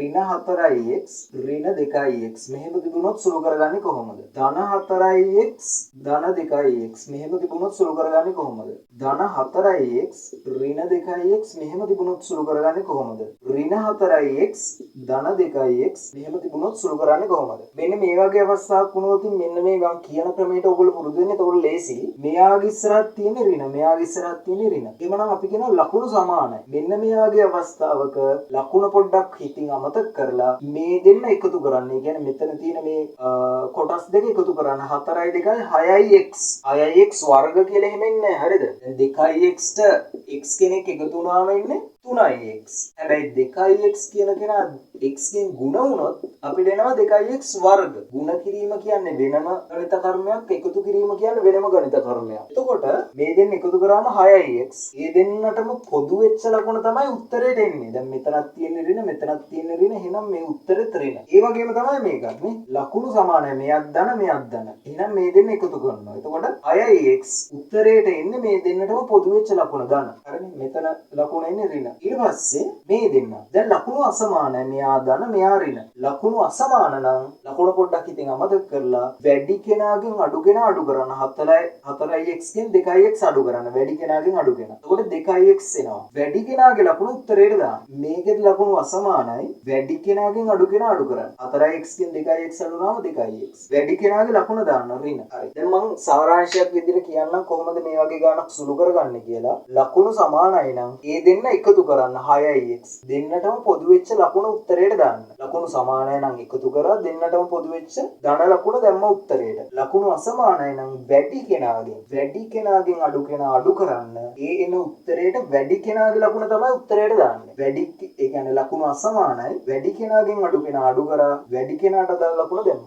ඍණ 4x ඍණ 2x මෙහෙම තිබුණොත් සුළු කරගන්නේ කොහොමද? ධන 4x ධන 2x මෙහෙම තිබුණොත් සුළු කරගන්නේ කොහොමද? ධන 4x ඍණ 2x මෙහෙම තිබුණොත් සුළු කරගන්නේ කොහොමද? ඍණ 4x ධන 2x මෙහෙම තිබුණොත් සුළු කරන්නේ කොහොමද? මෙන්න මේ වගේ අවස්ථාවක් වුණොත් මෙන්න මේ මම කියන ක්‍රමයට ඔයගොල්ලෝ පුරුදු වෙන්න. එතකොට ලේසි. මෙයාගේ ඉස්සරහට තියෙන ඍණ මෙයාගේ ඉස්සරහට තියෙන ඍණ. එhmenan අපි කියනවා ලකුණු සමානයි. මෙන්න මේ වගේ අවස්ථාවක ලකුණ පොඩ්ඩක් හිතින් අමතක කරලා මේ දෙන්න එකතු කරන්න. ඒ කියන්නේ මෙතන තියෙන මේ කොටස් දෙක එකතු කරන්න. 4යි 2යි 6යි x 6යි x වර්ග කියලා එහෙම ඉන්නේ. හරිද? දැන් 2යි x ට x කෙනෙක් එකතු වුණාම ඉන්නේ 3යි x. හැබැයි 2යි x කියන කෙනා x ගෙන් ಗುಣ වුණොත් අපිට එනවා 2යි x වර්ග. ಗುಣ කිරීම කියන්නේ වෙනම ගණිත කර්මයක්, එකතු කිරීම කියන්නේ වෙනම ගණිත කර්මයක්. එතකොට මේ දෙන්න එකතු කරාම 6යි x. මේ දෙන්නටම පොදු වෙච්ච ලකුණ තමයි උත්තරේට එන්නේ. දැන් මෙතනක් තියෙන ඍණ මෙතනක් තියෙන ඍණ. එහෙනම් මේ උත්තරෙත් ඍණ. ඒ වගේම තමයි මේකත් නේ. ලකුණු සමානයි. මෙයක් ධන මෙයක් ධන. එහෙනම් මේ දෙන්න එකතු කරනවා. එතකොට 6යි x උත්තරේට එන්නේ මේ දෙන්නටම පොදු වෙච්ච ලකුණ ධන. හරිනේ? මෙතන ලකුණ එන්නේ ඍණ. ඊට පස්සේ මේ දෙන්න. දැන් ලකුණු අසමානයි. මෙයා ධන මෙයා ඍණ. ලකුණු අසමාන නම් ලකුණ පොඩ්ඩක් ඉතින් අමතක කරලා වැඩි කෙනාගෙන් අඩු කෙනා අඩු කරන්න. 4යි x ගෙන් 2යි x අඩු කරන්න. වැඩි කෙනාගෙන් අඩු කෙනා. එතකොට 2යි x එනවා. වැඩි කෙනාගේ ලකුණු උත්තරේට දාන්න. මේකේ ලකුණු අසමානයි. වැඩි කෙනාගෙන් අඩු කෙනා අඩු කරන්න. 4යි x ගෙන් 2යි x අඩු වුණාම 2යි x. වැඩි කෙනාගේ ලකුණ දාන්න ඍණ. හරි. දැන් මම සාරාංශයක් විදිහට කියන්නම් කොහොමද මේ වගේ ගානක් සුළු කරගන්නේ කියලා. ලකුණු සමානයි නම් ඒ දෙන්න එකතු කරන්න 6යි x. දෙන්නටම පොදු වෙච්ච ලකුණ උත්තරේට දාන්න. ලකුණු සමානයි නම් එකතු කරා දෙන්නටම පොදු වෙච්ච ධන ලකුණ දැම්ම උත්තරේට. ලකුණු අසමානයි නම් වැඩි කෙනාගෙන් අඩු කෙනා අඩු කරන්න. ඒ එන උත්තරේට වැඩි කෙනාගේ ලකුණ තමයි උත්තරේට දාන්නේ. ඒ කියන්නේ ලකුණු අසමානයි. වැඩි කෙනාගෙන් අඩු කෙනා අඩු කරා වැඩි කෙනාට දාන ලකුණ දැම්මා.